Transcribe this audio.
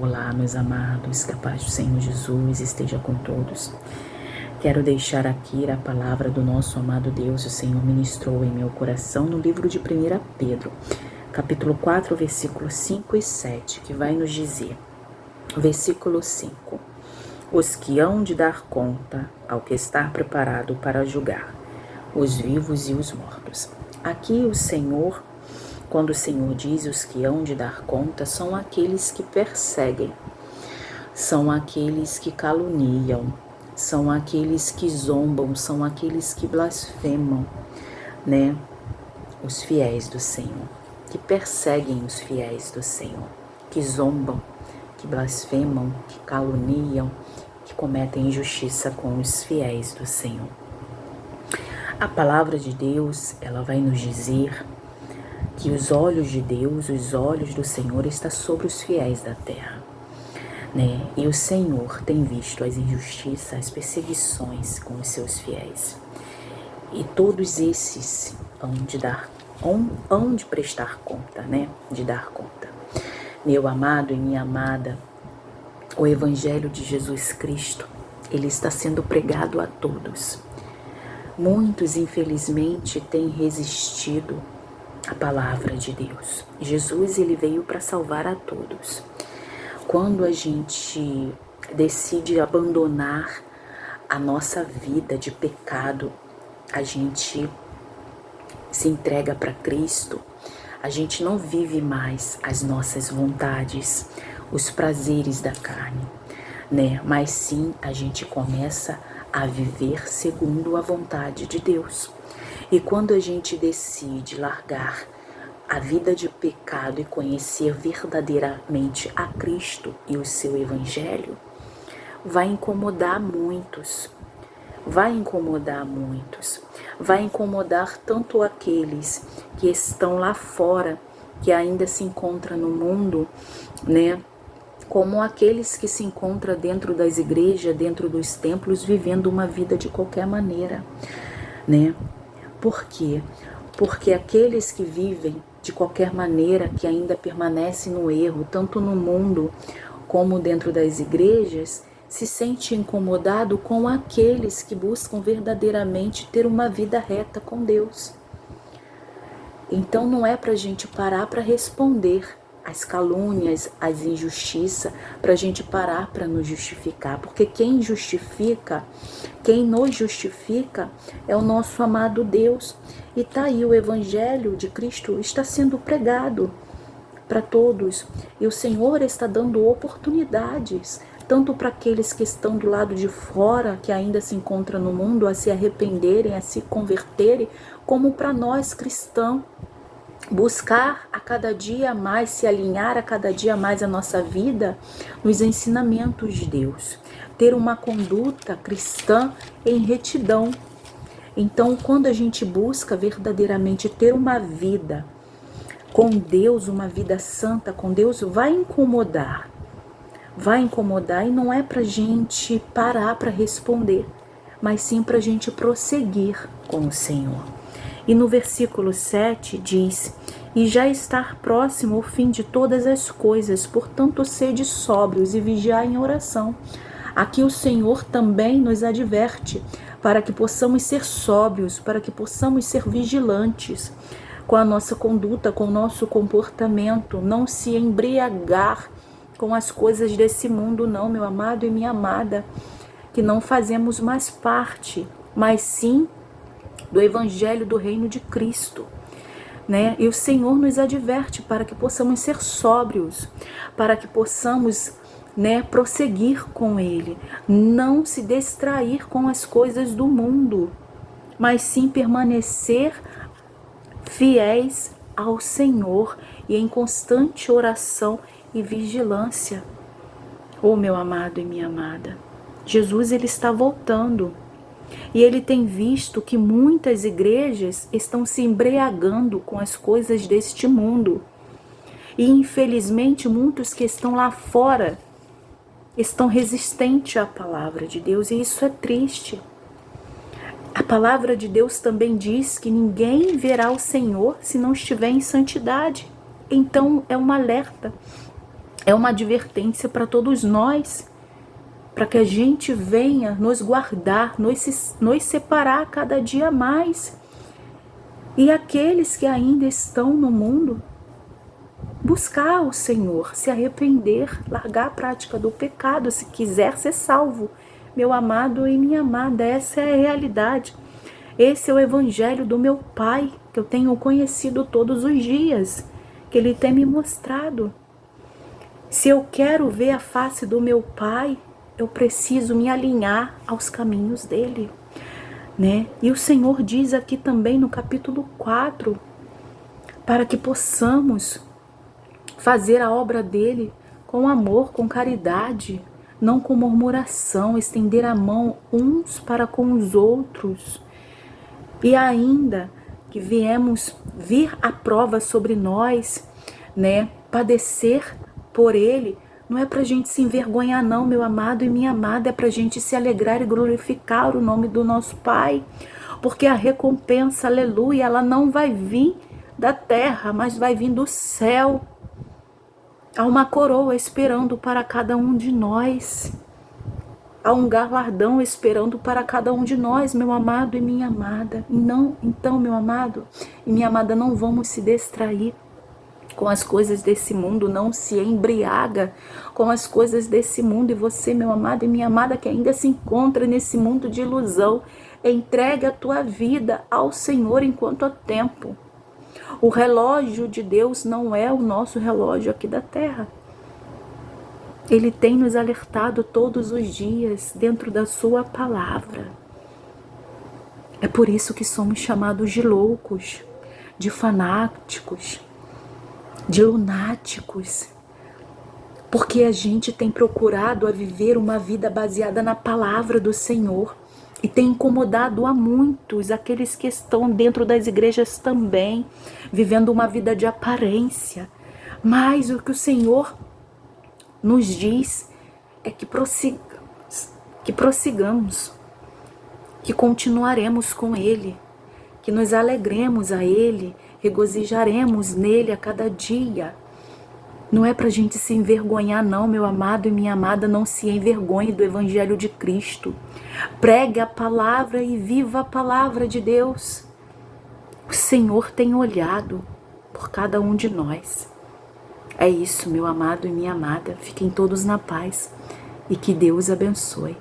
Olá, meus amados, que a paz do Senhor Jesus esteja com todos. Quero deixar aqui a palavra do nosso amado Deus. O Senhor ministrou em meu coração no livro de 1 Pedro, capítulo 4, versículos 5 e 7, que vai nos dizer, versículo 5, os que hão de dar conta ao que está preparado para julgar, os vivos e os mortos. Aqui o Senhor, quando o Senhor diz os que hão de dar conta, são aqueles que perseguem, são aqueles que caluniam, são aqueles que zombam, são aqueles que blasfemam, né? Os fiéis do Senhor, que perseguem os fiéis do Senhor, que zombam, que blasfemam, que caluniam, que cometem injustiça com os fiéis do Senhor. A palavra de Deus, ela vai nos dizer que os olhos de Deus, os olhos do Senhor estão sobre os fiéis da terra, né? E o Senhor tem visto as injustiças, as perseguições com os seus fiéis. E todos esses hão de prestar conta, né? De dar conta. Meu amado e minha amada, o Evangelho de Jesus Cristo, ele está sendo pregado a todos. Muitos, infelizmente, têm resistido à palavra de Deus. Jesus, ele veio para salvar a todos. Quando a gente decide abandonar a nossa vida de pecado, a gente se entrega para Cristo, a gente não vive mais as nossas vontades, os prazeres da carne, né? Mas sim, a gente começa a viver segundo a vontade de Deus. E quando a gente decide largar a vida de pecado e conhecer verdadeiramente a Cristo e o seu Evangelho, vai incomodar muitos. Vai incomodar tanto aqueles que estão lá fora, que ainda se encontram no mundo, né? Como aqueles que se encontram dentro das igrejas, dentro dos templos, vivendo uma vida de qualquer maneira, né? Por quê? Porque aqueles que vivem de qualquer maneira, que ainda permanecem no erro, tanto no mundo como dentro das igrejas, se sente incomodado com aqueles que buscam verdadeiramente ter uma vida reta com Deus. Então não é para a gente parar para responder as calúnias, as injustiças, para a gente parar para nos justificar, porque quem nos justifica é o nosso amado Deus. E tá aí, o Evangelho de Cristo está sendo pregado para todos, e o Senhor está dando oportunidades, tanto para aqueles que estão do lado de fora, que ainda se encontram no mundo, a se arrependerem, a se converterem, como para nós cristãos, buscar a cada dia mais, se alinhar a cada dia mais a nossa vida nos ensinamentos de Deus, ter uma conduta cristã em retidão. Então, quando a gente busca verdadeiramente ter uma vida com Deus, uma vida santa com Deus, vai incomodar, e não é pra gente parar para responder, mas sim pra gente prosseguir com o Senhor. E no versículo 7 diz, e já está próximo o fim de todas as coisas, portanto sede sóbrios e vigiai em oração. Aqui o Senhor também nos adverte para que possamos ser sóbrios, para que possamos ser vigilantes com a nossa conduta, com o nosso comportamento, não se embriagar com as coisas desse mundo, não, meu amado e minha amada, que não fazemos mais parte, mas sim do Evangelho do Reino de Cristo, né? E o Senhor nos adverte para que possamos ser sóbrios, para que possamos, né, prosseguir com Ele, não se distrair com as coisas do mundo, mas sim permanecer fiéis ao Senhor e em constante oração e vigilância. Oh, meu amado e minha amada, Jesus, ele está voltando. E ele tem visto que muitas igrejas estão se embriagando com as coisas deste mundo. E infelizmente muitos que estão lá fora estão resistentes à palavra de Deus, e isso é triste. A palavra de Deus também diz que ninguém verá o Senhor se não estiver em santidade. Então é um alerta É uma advertência para todos nós, para que a gente venha nos guardar, nos separar cada dia mais. E aqueles que ainda estão no mundo, buscar o Senhor, se arrepender, largar a prática do pecado, se quiser ser salvo. Meu amado e minha amada, essa é a realidade. Esse é o evangelho do meu Pai, que eu tenho conhecido todos os dias, que Ele tem me mostrado. Se eu quero ver a face do meu Pai, eu preciso me alinhar aos caminhos dele, né? E o Senhor diz aqui também no capítulo 4, para que possamos fazer a obra dele com amor, com caridade, não com murmuração, estender a mão uns para com os outros. E ainda que vir a prova sobre nós, né? Padecer por ele, não é pra gente se envergonhar não, meu amado e minha amada, é pra gente se alegrar e glorificar o nome do nosso Pai, porque a recompensa, aleluia, ela não vai vir da terra, mas vai vir do céu. Há uma coroa esperando para cada um de nós. Há um galardão esperando para cada um de nós, meu amado e minha amada. Então, meu amado e minha amada, não vamos se distrair com as coisas desse mundo, não se embriaga com as coisas desse mundo. E você, meu amado e minha amada, que ainda se encontra nesse mundo de ilusão, entrega a tua vida ao Senhor enquanto há tempo. O relógio de Deus não é o nosso relógio aqui da terra. Ele tem nos alertado todos os dias dentro da sua palavra. É por isso que somos chamados de loucos, de fanáticos, de lunáticos. Porque a gente tem procurado a viver uma vida baseada na palavra do Senhor. E tem incomodado a muitos, aqueles que estão dentro das igrejas também, vivendo uma vida de aparência. Mas o que o Senhor nos diz é que prossigamos, que continuaremos com Ele, que nos alegremos a Ele, regozijaremos nele a cada dia. Não é pra gente se envergonhar não, meu amado e minha amada, não se envergonhe do Evangelho de Cristo. Pregue a palavra e viva a palavra de Deus. O Senhor tem olhado por cada um de nós. É isso, meu amado e minha amada. Fiquem todos na paz e que Deus abençoe.